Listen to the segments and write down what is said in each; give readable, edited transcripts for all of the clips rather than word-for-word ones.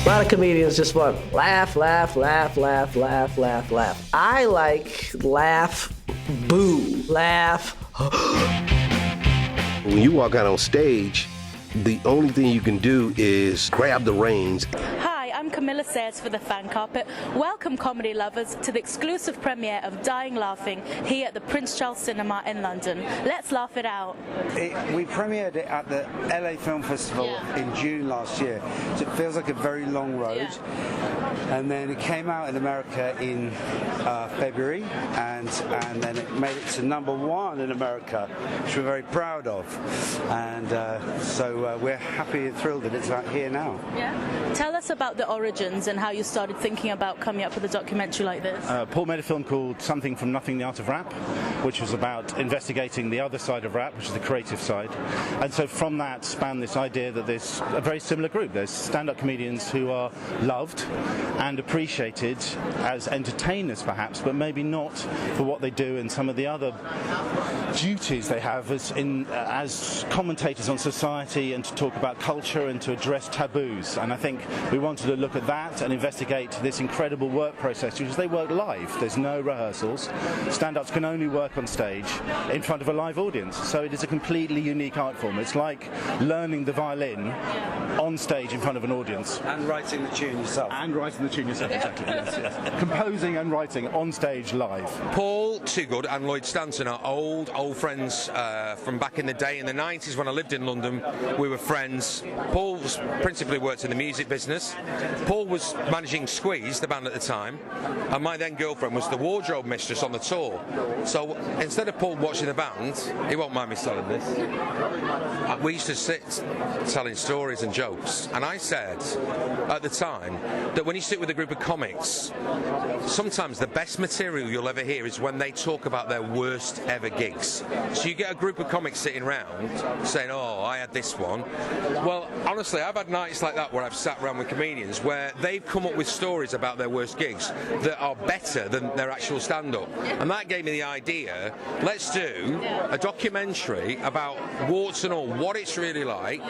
A lot of comedians just want laugh, laugh, laugh, laugh, laugh, laugh, laugh. I like laugh, boo, laugh. When you walk out on stage, the only thing you can do is grab the reins. Hi, I'm Camila Sayers for the Fan Carpet. Welcome, comedy lovers, to the exclusive premiere of Dying Laughing here at the Prince Charles Cinema in London. Let's laugh it out. We premiered it at the LA Film Festival in June last year, so it feels like a very long road. And then it came out in America in February, and then it made it to #1 in America, which we're very proud of. And so we're happy and thrilled that it's out here now. Yeah. Tell us about the origins and how you started thinking about coming up with a documentary like this. Paul made a film called Something from Nothing, the Art of Rap, which was about investigating the other side of rap, which is the creative side. And so from that span this idea that there's a very similar group. There's stand-up comedians who are loved and appreciated as entertainers perhaps, but maybe not for what they do and some of the other duties they have as commentators on society, and to talk about culture and to address taboos. And I think we wanted to look at that and investigate this incredible work process, because they work live. There's no rehearsals. Stand-ups can only work on stage in front of a live audience. So it is a completely unique art form. It's like learning the violin on stage in front of an audience. And writing the tune yourself. Exactly. Yes. Composing and writing on stage live. Paul, Toogood and Lloyd Stanton are old friends from back in the day, in the 90s when I lived in London. We were friends. Paul principally worked in the music business. Paul was managing Squeeze, the band at the time, and my then girlfriend was the wardrobe mistress on the tour. So instead of Paul watching the band, he won't mind me telling this, we used to sit telling stories and jokes, and I said at the time that when you sit with a group of comics, sometimes the best material you'll ever hear is when they talk about their worst ever gigs. So you get a group of comics sitting around saying, oh, I had this one. Well, honestly, I've had nights like that where I've sat around with comedians where they've come up with stories about their worst gigs that are better than their actual stand-up. And that gave me the idea, let's do a documentary about warts and all, what it's really like,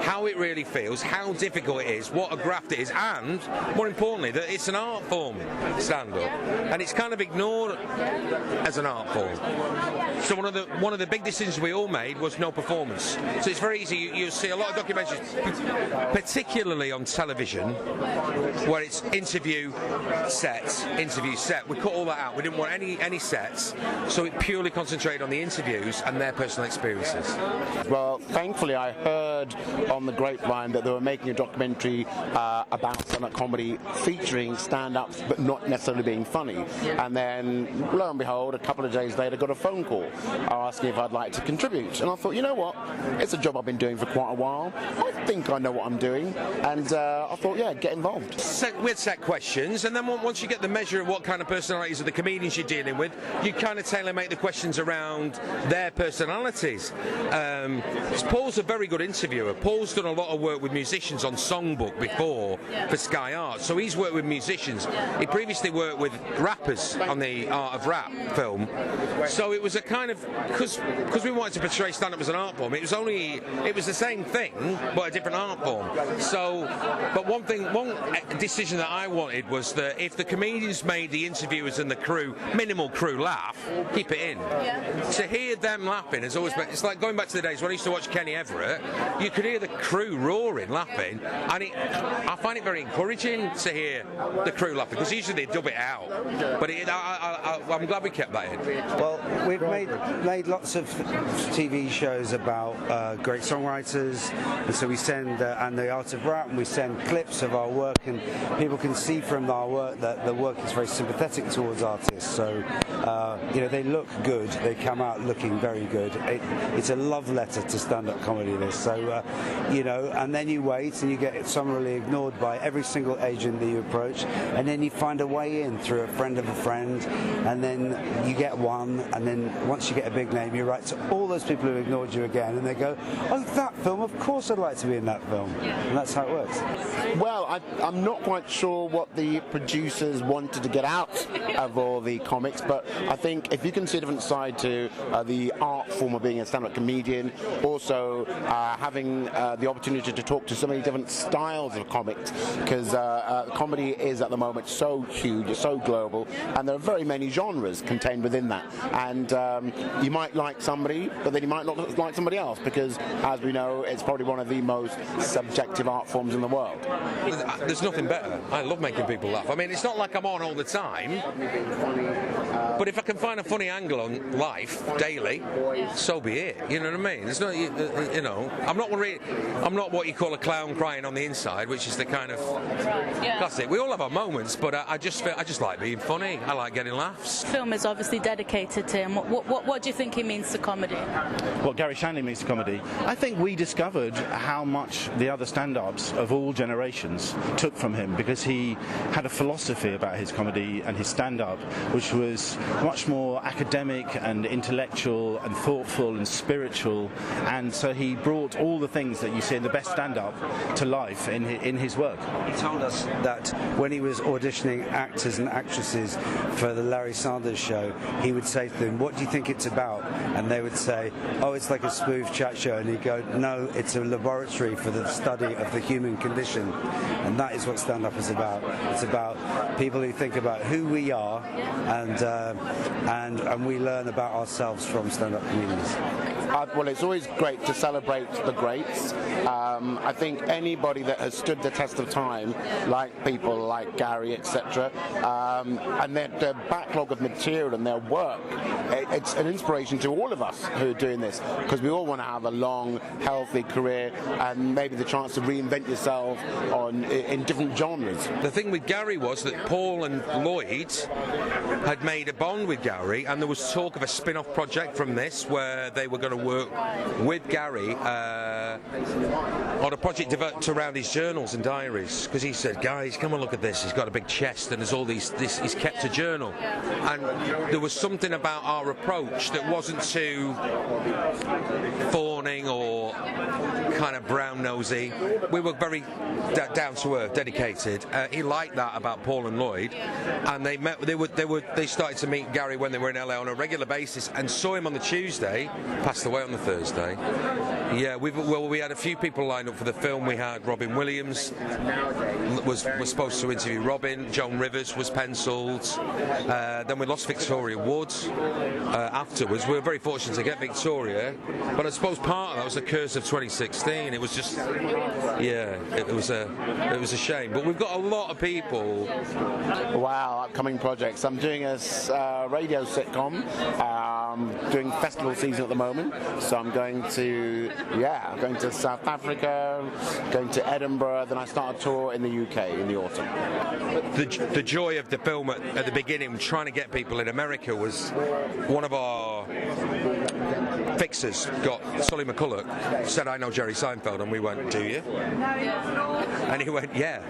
how it really feels, how difficult it is, what a graft it is, and more importantly, that it's an art form, stand-up, and it's kind of ignored as an art form. So one of the big decisions we all made was no performance. So it's very easy. You'll see a lot of documentaries, particularly on television, where it's interview set. We cut all that out. We didn't want any sets, so it purely concentrated on the interviews and their personal experiences. Well, thankfully I heard on the grapevine that they were making a documentary about stand-up comedy featuring stand-ups but not necessarily being funny. And then, lo and behold, a couple of days later got a phone call asking if I'd like to contribute. And I thought, you know what, it's a job I've been doing for quite a while. I think I know what I'm doing. And I thought, yeah, get involved. We had set questions, and then once you get the measure of what kind of personalities of the comedians you're dealing with, you kind of tailor-make the questions around their personalities. Paul's a very good interviewer. Paul's done a lot of work with musicians on Songbook before for Sky Art, so he's worked with musicians. He previously worked with rappers on the Art of Rap film. So it was a kind of, because we wanted to portray stand-up as an art form, it was the same thing, but a different art form. So, but one decision that I wanted was that if the comedians made the interviewers and the crew, minimal crew, laugh, keep it in. To hear them laughing has always been, it's like going back to the days when I used to watch Kenny Everett, you could hear the crew roaring, laughing, and I find it very encouraging to hear the crew laughing, because usually they dub it out, but I'm glad we kept that in. Well, we've made lots of TV shows about great songwriters, and so we send and the Art of Rap, and we send clips of our work, and people can see from our work that the work is very sympathetic towards artists. So they look good, they come out looking very good. It's a love letter to stand-up comedy, this. So and then you wait and you get summarily ignored by every single agent that you approach, and then you find a way in through a friend of a friend, and then you get one, and then once you get a big name, you write to all those people who ignored you again, and they go, oh, that film, of course I'd like to be in that film. And that's how it works. Well, Well, I'm not quite sure what the producers wanted to get out of all the comics, but I think if you can see a different side to the art form of being a stand-up comedian, also having the opportunity to talk to so many different styles of comics, because comedy is at the moment so huge, so global, and there are very many genres contained within that. And you might like somebody, but then you might not like somebody else, because, as we know, it's probably one of the most subjective art forms in the world. There's nothing better. I love making people laugh. I mean, it's not like I'm on all the time, but if I can find a funny angle on life daily, so be it. You know what I mean? There's no, you know, I'm not what you call a clown crying on the inside, which is the kind of classic. We all have our moments, but I just like being funny. I like getting laughs. The film is obviously dedicated to him. What do you think he means to comedy? What Garry Shandling means to comedy? I think we discovered how much the other stand-ups of all generations took from him, because he had a philosophy about his comedy and his stand-up which was much more academic and intellectual and thoughtful and spiritual, and so he brought all the things that you see in the best stand-up to life in his work. He told us that when he was auditioning actors and actresses for the Larry Sanders Show, he would say to them, "What do you think it's about?" And they would say, "Oh, it's like a smooth chat show." And he'd go, "No, it's a laboratory for the study of the human condition." And that is what stand-up is about. It's about people who think about who we are, and we learn about ourselves from stand-up comedians. Well, it's always great to celebrate the greats. I think anybody that has stood the test of time, like people like Garry, etc., and their backlog of material and their work, it's an inspiration to all of us who are doing this, because we all want to have a long, healthy career and maybe the chance to reinvent yourself in different genres. The thing with Garry was that Paul and Lloyd had made a bond with Garry, and there was talk of a spin-off project from this where they were going to work with Garry on a project developed around his journals and diaries, because he said, "Guys, come and look at this. He's got a big chest and there's all these. He's kept a journal." And there was something about our approach that wasn't too fawning or kind of brown-nosy. We were very down to earth, dedicated. He liked that about Paul and Lloyd, and they started to meet Garry when they were in LA on a regular basis, and saw him on the Tuesday, passed away on the Thursday. Yeah, we had a few people lined up for the film. We had Robin Williams was supposed to interview Robin. Joan Rivers was penciled. Then we lost Victoria Wood afterwards. We were very fortunate to get Victoria, but I suppose part of that was the curse of 2016. It was just, it was a shame. But we've got a lot of people. Wow, upcoming projects. I'm doing a radio sitcom, doing festival season at the moment, so I'm going to South Africa, going to Edinburgh, then I start a tour in the UK in the autumn. The joy of the film at the beginning, trying to get people in America, was one of our fixers Solly McCulloch said, "I know Jerry Seinfeld," and we went, "Do you?" And he went, "Yeah."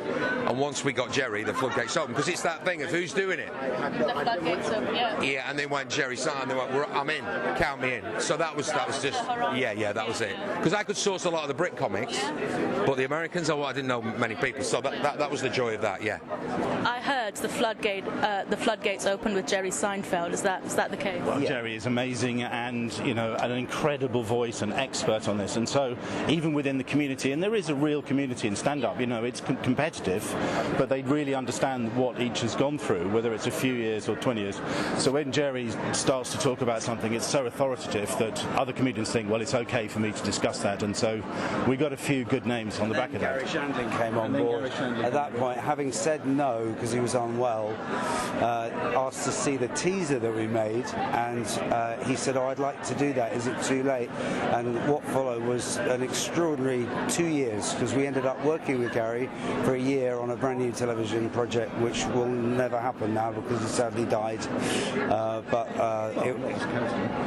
And once we got Jerry, the floodgates open, because it's that thing of who's doing it. The floodgates open, yeah. Yeah, and they went Jerry Seinfeld, and they went, "I'm in, count me in." So that was just, that was it. Because I could source a lot of the Brit comics, but the Americans, I didn't know many people, so that was the joy of that. Yeah. I heard the floodgates opened with Jerry Seinfeld. Is that the case? Well, Jerry is amazing, and an incredible voice and expert on this, and so even within the community, and there is a real community in stand-up, it's competitive, but they really understand what each has gone through, whether it's a few years or 20 years. So when Jerry starts to talk about something, it's so authoritative that other comedians think, well, it's okay for me to discuss that, and so we got a few good names on the back of that. Garry Shandling came on board at that point, having said no because he was unwell, asked to see the teaser that we made, and he said, "Oh, I'd like to do that. Is it too late?" And what followed was an extraordinary 2 years, because we ended up working with Garry for a year on a brand new television project, which will never happen now because he sadly died. But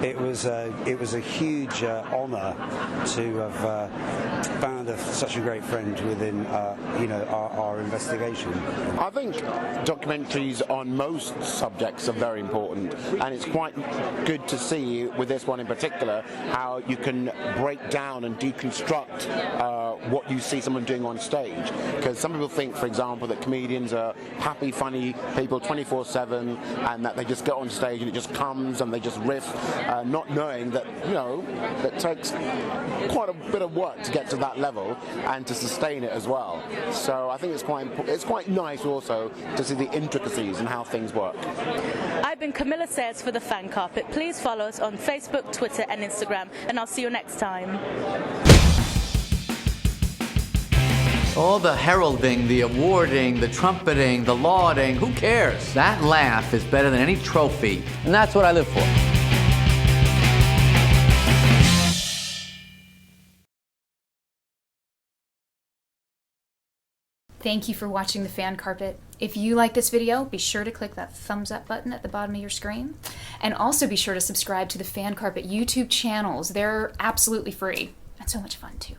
it was a huge honour to have found such a great friend within our investigation. I think documentaries on most subjects are very important, and it's quite good to see with this one in particular particular, how you can break down and deconstruct what you see someone doing on stage. Because some people think, for example, that comedians are happy, funny people 24/7, and that they just get on stage and it just comes and they just riff, not knowing that, you know, it takes quite a bit of work to get to that level and to sustain it as well. So I think it's quite nice also to see the intricacies and how things work. I've been Camila Sayers for the Fan Carpet. Please follow us on Facebook, Twitter and Instagram, and I'll see you next time. All the heralding, the awarding, the trumpeting, the lauding, who cares? That laugh is better than any trophy, and that's what I live for. Thank you for watching The Fan Carpet. If you like this video, be sure to click that thumbs up button at the bottom of your screen. And also be sure to subscribe to the Fan Carpet YouTube channels. They're absolutely free and so much fun too.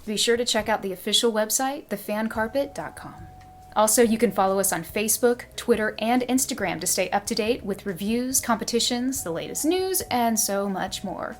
Be sure to check out the official website, thefancarpet.com. Also, you can follow us on Facebook, Twitter, and Instagram to stay up to date with reviews, competitions, the latest news, and so much more.